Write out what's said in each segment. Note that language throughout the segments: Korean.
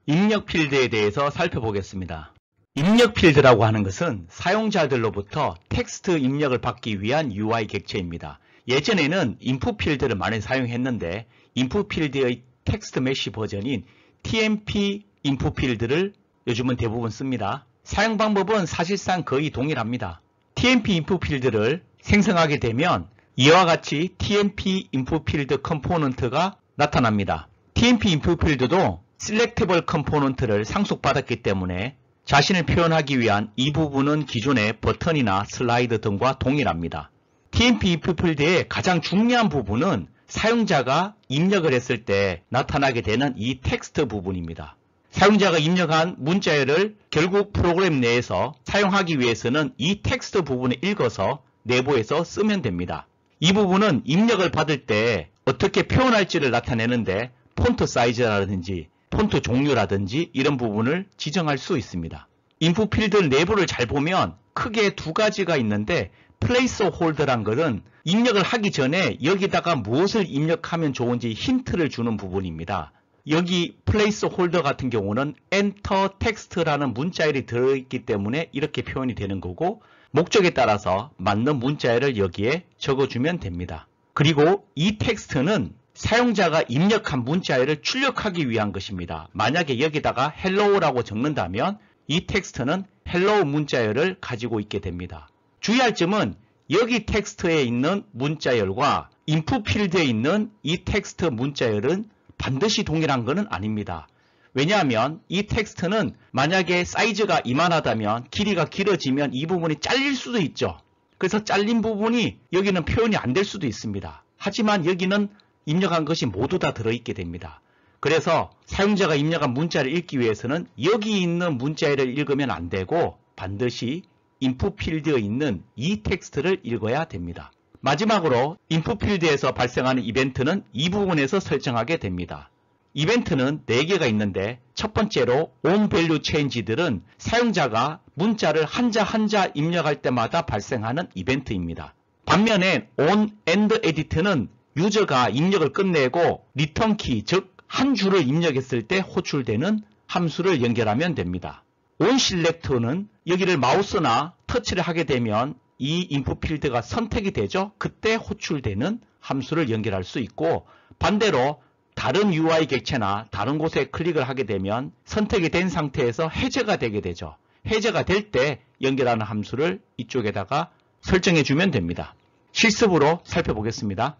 입력 필드에 대해서 살펴보겠습니다. 입력 필드라고 하는 것은 사용자들로부터 텍스트 입력을 받기 위한 UI 객체입니다. 예전에는 인풋 필드를 많이 사용했는데 인풋 필드의 텍스트 메쉬 버전인 TMP 인풋 필드를 요즘은 대부분 씁니다. 사용 방법은 사실상 거의 동일합니다. TMP 인풋 필드를 생성하게 되면 이와 같이 TMP 인풋 필드 컴포넌트가 나타납니다. TMP 인풋 필드도 Selectable 컴포넌트를 상속받았기 때문에 자신을 표현하기 위한 이 부분은 기존의 버튼이나 슬라이드 등과 동일합니다. TMP 인풋 필드의 가장 중요한 부분은 사용자가 입력을 했을 때 나타나게 되는 이 텍스트 부분입니다. 사용자가 입력한 문자열을 결국 프로그램 내에서 사용하기 위해서는 이 텍스트 부분을 읽어서 내부에서 쓰면 됩니다. 이 부분은 입력을 받을 때 어떻게 표현할지를 나타내는데 폰트 사이즈라든지 폰트 종류라든지 이런 부분을 지정할 수 있습니다. 인풋 필드 내부를 잘 보면 크게 두 가지가 있는데 플레이스 홀더란 것은 입력을 하기 전에 여기다가 무엇을 입력하면 좋은지 힌트를 주는 부분입니다. 여기 플레이스 홀더 같은 경우는 엔터 텍스트라는 문자열이 들어있기 때문에 이렇게 표현이 되는 거고 목적에 따라서 맞는 문자열을 여기에 적어주면 됩니다. 그리고 이 텍스트는 사용자가 입력한 문자열을 출력하기 위한 것입니다. 만약에 여기다가 헬로우라고 적는다면 이 텍스트는 헬로우 문자열을 가지고 있게 됩니다. 주의할 점은 여기 텍스트에 있는 문자열과 인풋 필드에 있는 이 텍스트 문자열은 반드시 동일한 것은 아닙니다. 왜냐하면 이 텍스트는 만약에 사이즈가 이만하다면 길이가 길어지면 이 부분이 잘릴 수도 있죠. 그래서 잘린 부분이 여기는 표현이 안 될 수도 있습니다. 하지만 여기는 입력한 것이 모두 다 들어있게 됩니다. 그래서 사용자가 입력한 문자를 읽기 위해서는 여기 있는 문자열을 읽으면 안 되고 반드시 인풋 필드에 있는 이 텍스트를 읽어야 됩니다. 마지막으로 인풋 필드에서 발생하는 이벤트는 이 부분에서 설정하게 됩니다. 이벤트는 4개가 있는데 첫 번째로 onValueChange들은 사용자가 문자를 한자 한자 입력할 때마다 발생하는 이벤트입니다. 반면에 onEndEdit는 유저가 입력을 끝내고 리턴키 즉 한 줄을 입력했을 때 호출되는 함수를 연결하면 됩니다. onSelect는 여기를 마우스나 터치를 하게 되면 이 인풋 필드가 선택이 되죠. 그때 호출되는 함수를 연결할 수 있고 반대로 다른 UI 객체나 다른 곳에 클릭을 하게 되면 선택이 된 상태에서 해제가 되게 되죠. 해제가 될 때 연결하는 함수를 이쪽에다가 설정해 주면 됩니다. 실습으로 살펴보겠습니다.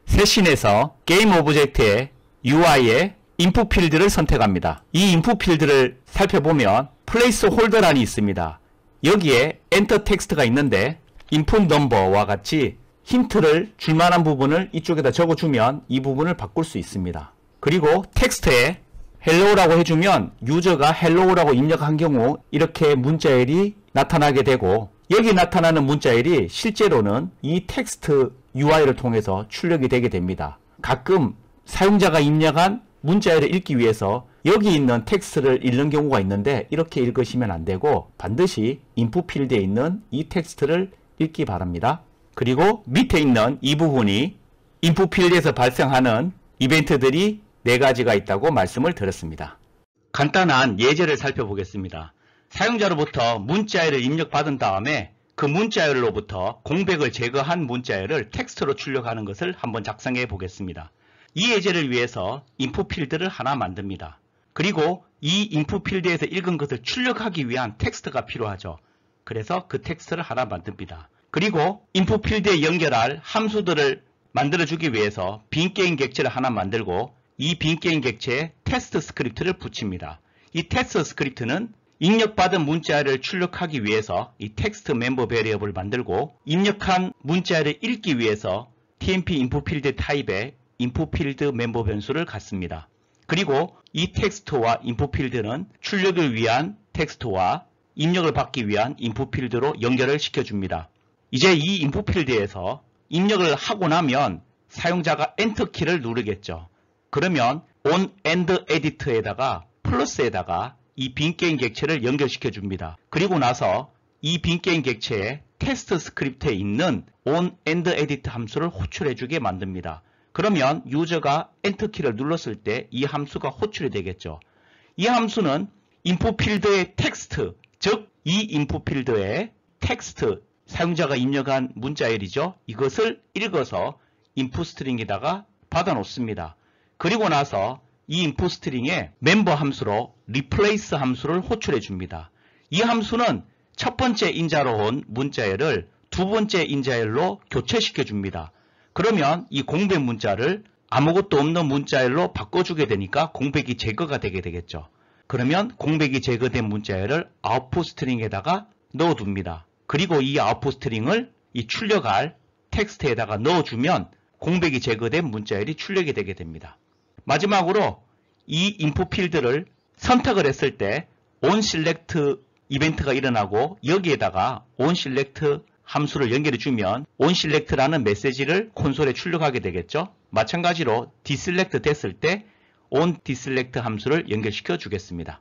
세신에서 게임 오브젝트의 UI에 인풋 필드를 선택합니다. 이 인풋 필드를 살펴보면 플레이스 홀더란이 있습니다. 여기에 엔터 텍스트가 있는데 인풋 넘버와 같이 힌트를 줄만한 부분을 이쪽에다 적어주면 이 부분을 바꿀 수 있습니다. 그리고 텍스트에 헬로우라고 해주면 유저가 헬로우라고 입력한 경우 이렇게 문자열이 나타나게 되고 여기 나타나는 문자열이 실제로는 이 텍스트 UI를 통해서 출력이 되게 됩니다. 가끔 사용자가 입력한 문자열을 읽기 위해서 여기 있는 텍스트를 읽는 경우가 있는데 이렇게 읽으시면 안 되고 반드시 인풋 필드에 있는 이 텍스트를 읽기 바랍니다. 그리고 밑에 있는 이 부분이 인풋 필드에서 발생하는 이벤트들이 4가지가 있다고 말씀을 드렸습니다. 간단한 예제를 살펴보겠습니다. 사용자로부터 문자열을 입력받은 다음에 그 문자열로부터 공백을 제거한 문자열을 텍스트로 출력하는 것을 한번 작성해 보겠습니다. 이 예제를 위해서 인풋 필드를 하나 만듭니다. 그리고 이 인풋 필드에서 읽은 것을 출력하기 위한 텍스트가 필요하죠. 그래서 그 텍스트를 하나 만듭니다. 그리고 인풋 필드에 연결할 함수들을 만들어주기 위해서 빈 게임 객체를 하나 만들고 이 빈 게임 객체에 테스트 스크립트를 붙입니다. 이 테스트 스크립트는 입력받은 문자열을 출력하기 위해서 이 텍스트 멤버 베리어블을 만들고 입력한 문자열을 읽기 위해서 TMP 인풋 필드 타입의 인풋 필드 멤버 변수를 갖습니다. 그리고 이 텍스트와 인풋 필드는 출력을 위한 텍스트와 입력을 받기 위한 인풋 필드로 연결을 시켜줍니다. 이제 이 인풋 필드에서 입력을 하고 나면 사용자가 엔터키를 누르겠죠. 그러면 onEndEdit에다가 플러스에다가 이 빈 게임 객체를 연결시켜 줍니다. 그리고 나서 이 빈 게임 객체에 테스트 스크립트에 있는 onEndEdit 함수를 호출해 주게 만듭니다. 그러면 유저가 엔터키를 눌렀을 때 이 함수가 호출이 되겠죠. 이 함수는 인풋 필드의 텍스트, 즉 이 인풋 필드의 텍스트, 사용자가 입력한 문자열이죠. 이것을 읽어서 인풋 스트링에다가 받아 놓습니다. 그리고 나서 이 인풋 스트링에 멤버 함수로 replace 함수를 호출해 줍니다. 이 함수는 첫 번째 인자로 온 문자열을 두 번째 인자열로 교체시켜 줍니다. 그러면 이 공백 문자를 아무것도 없는 문자열로 바꿔주게 되니까 공백이 제거가 되게 되겠죠. 그러면 공백이 제거된 문자열을 아웃풋 스트링에다가 넣어둡니다. 그리고 이 아웃풋 스트링을 이 출력할 텍스트에다가 넣어주면 공백이 제거된 문자열이 출력이 되게 됩니다. 마지막으로 이 인풋 필드를 선택을 했을 때 onSelect 이벤트가 일어나고 여기에다가 onSelect 함수를 연결해 주면 onSelect라는 메시지를 콘솔에 출력하게 되겠죠. 마찬가지로 deselect 됐을 때 onDeselect 함수를 연결시켜 주겠습니다.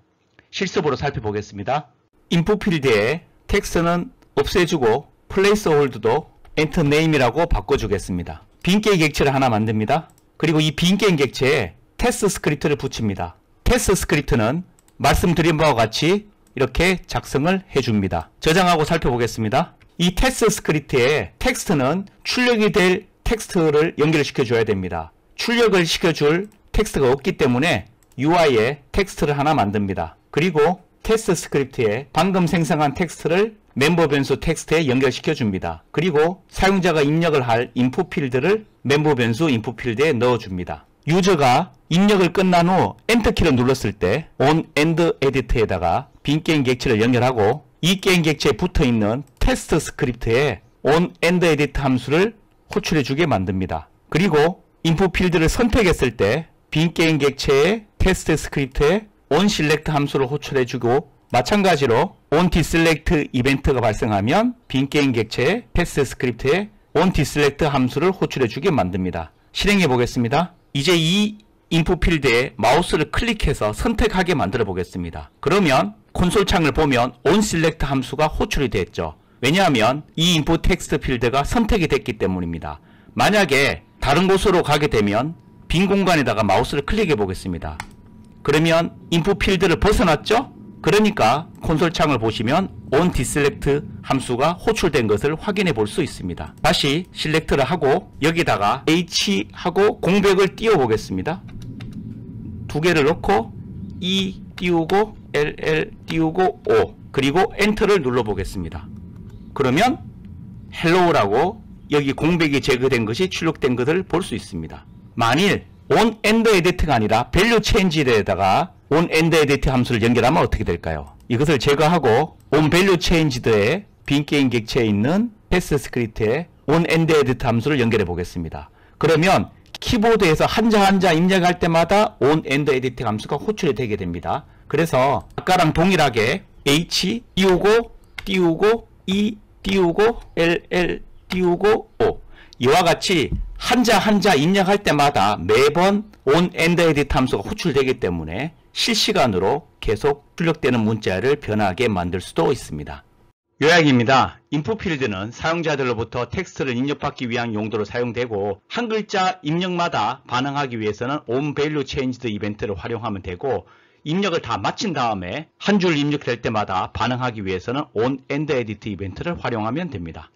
실습으로 살펴보겠습니다. 인풋 필드에 텍스트는 없애주고 placeholder도 enter name이라고 바꿔주겠습니다. 빈 게임 객체를 하나 만듭니다. 그리고 이 빈 게임 객체에 테스트 스크립트를 붙입니다. 테스트 스크립트는 말씀드린 바와 같이 이렇게 작성을 해줍니다. 저장하고 살펴보겠습니다. 이 테스트 스크립트에 텍스트는 출력이 될 텍스트를 연결시켜 줘야 됩니다. 출력을 시켜줄 텍스트가 없기 때문에 UI에 텍스트를 하나 만듭니다. 그리고 테스트 스크립트에 방금 생성한 텍스트를 멤버 변수 텍스트에 연결시켜 줍니다. 그리고 사용자가 입력을 할 인풋 필드를 멤버 변수 인풋 필드에 넣어 줍니다. 유저가 입력을 끝난 후 엔터키를 눌렀을 때 onEnd edit에다가 빈 게임 객체를 연결하고 이 게임 객체에 붙어있는 테스트 스크립트에 onEnd edit 함수를 호출해 주게 만듭니다. 그리고 인풋 필드를 선택했을 때 빈 게임 객체의 테스트 스크립트에 onSelect 함수를 호출해 주고 마찬가지로 onDeselect 이벤트가 발생하면 빈 게임 객체의 테스트 스크립트에 onDeselect 함수를 호출해 주게 만듭니다. 실행해 보겠습니다. 이제 이 인풋 필드에 마우스를 클릭해서 선택하게 만들어 보겠습니다. 그러면 콘솔 창을 보면 onSelect 함수가 호출이 됐죠. 왜냐하면 이 인풋 텍스트 필드가 선택이 됐기 때문입니다. 만약에 다른 곳으로 가게 되면 빈 공간에다가 마우스를 클릭해 보겠습니다. 그러면 인풋 필드를 벗어났죠? 그러니까 콘솔 창을 보시면 onDeselect 함수가 호출된 것을 확인해 볼 수 있습니다. 다시 셀렉트를 하고 여기다가 H 하고 공백을 띄워 보겠습니다. 두 개를 넣고 E 띄우고 LL 띄우고 O 그리고 엔터를 눌러 보겠습니다. 그러면 헬로우라고 여기 공백이 제거된 것이 출력된 것을 볼 수 있습니다. 만일 onEnd edit가 아니라 value change에다가 onEnd edit 함수를 연결하면 어떻게 될까요? 이것을 제거하고 onValue changed에 빈 게임 객체에 있는 패스 스크립트에 onEnd edit 함수를 연결해 보겠습니다. 그러면 키보드에서 한자 입력할 때마다 onEnd edit 함수가 호출이 되게 됩니다. 그래서 아까랑 동일하게 H 띄우고 E 띄우고 LL 띄우고 O 이와 같이 한자 입력할 때마다 매번 onEnd edit 함수가 호출되기 때문에 실시간으로 계속 출력되는 문자를 변하게 만들 수도 있습니다. 요약입니다. 인풋 필드는 사용자들로부터 텍스트를 입력받기 위한 용도로 사용되고 한 글자 입력마다 반응하기 위해서는 onValue changed 이벤트를 활용하면 되고 입력을 다 마친 다음에 한 줄 입력될 때마다 반응하기 위해서는 onEnd edit 이벤트를 활용하면 됩니다.